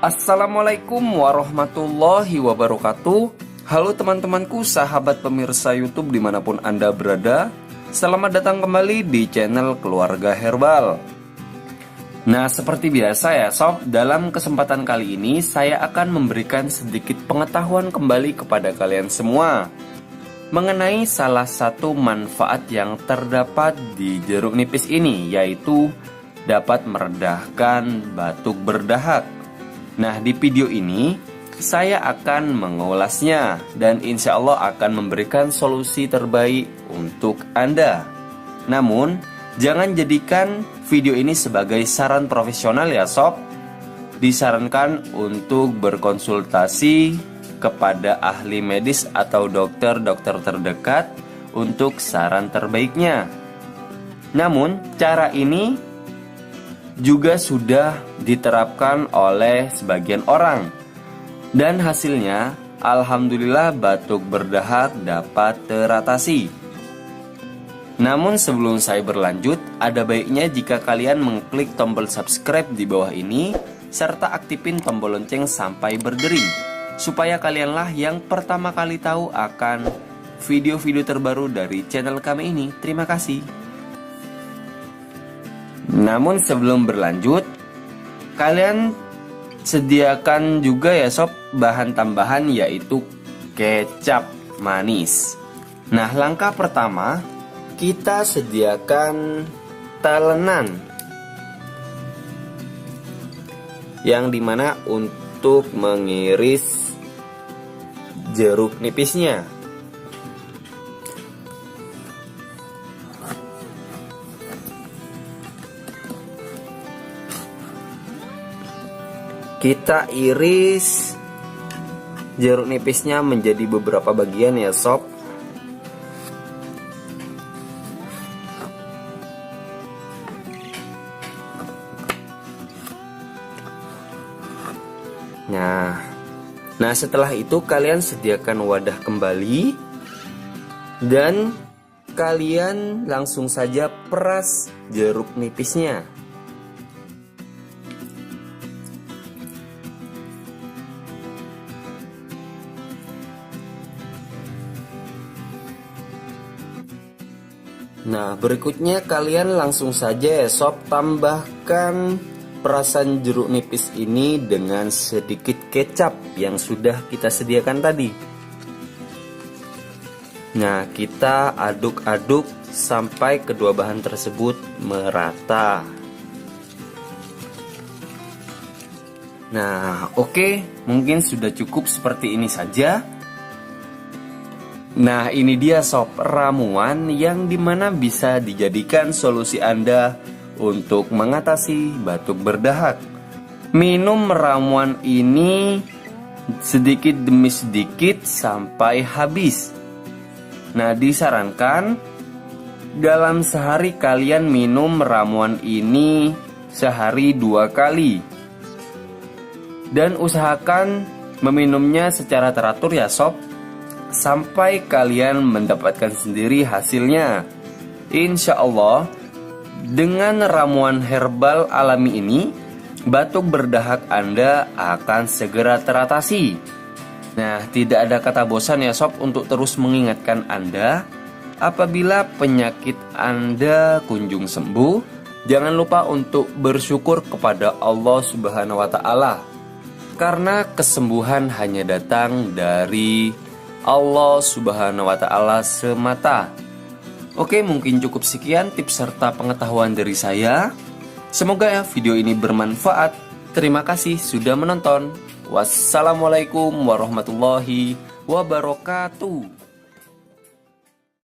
Assalamualaikum warahmatullahi wabarakatuh. Halo teman-temanku, sahabat pemirsa YouTube dimanapun Anda berada. Selamat datang kembali di channel Keluarga Herbal. Nah, seperti biasa ya sob, dalam kesempatan kali ini saya akan memberikan sedikit pengetahuan kembali kepada kalian semua mengenai salah satu manfaat yang terdapat di jeruk nipis ini, yaitu dapat meredahkan batuk berdahak. Nah, di video ini saya akan mengulasnya dan insya Allah akan memberikan solusi terbaik untuk Anda. Namun, jangan jadikan video ini sebagai saran profesional ya sob. Disarankan untuk berkonsultasi kepada ahli medis atau dokter-dokter terdekat untuk saran terbaiknya. Namun, cara ini juga sudah diterapkan oleh sebagian orang dan hasilnya alhamdulillah batuk berdahak dapat teratasi. Namun sebelum saya berlanjut, ada baiknya jika kalian mengklik tombol subscribe di bawah ini serta aktifin tombol lonceng sampai berdering supaya kalianlah yang pertama kali tahu akan video-video terbaru dari channel kami ini. Terima kasih. Namun sebelum berlanjut, kalian sediakan juga ya sob bahan tambahan yaitu kecap manis. Nah, langkah pertama kita sediakan talenan yang dimana untuk mengiris jeruk nipisnya. Kita iris jeruk nipisnya menjadi beberapa bagian ya sob. Nah setelah itu kalian sediakan wadah kembali dan kalian langsung saja peras jeruk nipisnya. Nah, berikutnya kalian langsung saja ya sob tambahkan perasan jeruk nipis ini dengan sedikit kecap yang sudah kita sediakan tadi. Nah, kita aduk-aduk sampai kedua bahan tersebut merata. Nah, oke, mungkin sudah cukup seperti ini saja. Nah, ini dia sob ramuan yang dimana bisa dijadikan solusi Anda untuk mengatasi batuk berdahak. Minum ramuan ini sedikit demi sedikit sampai habis. Nah, disarankan dalam sehari kalian minum ramuan ini sehari 2 kali. Dan usahakan meminumnya secara teratur ya sob, sampai kalian mendapatkan sendiri hasilnya. Insya Allah, dengan ramuan herbal alami ini, batuk berdahak Anda akan segera teratasi. Nah, tidak ada kata bosan ya sob untuk terus mengingatkan Anda. Apabila penyakit Anda kunjung sembuh, jangan lupa untuk bersyukur kepada Allah Subhanahu wa Ta'ala, karena kesembuhan hanya datang dari Allah Subhanahu wa Ta'ala semata. Oke, mungkin cukup sekian tips serta pengetahuan dari saya. Semoga ya video ini bermanfaat. Terima kasih sudah menonton. Wassalamualaikum warahmatullahi wabarakatuh.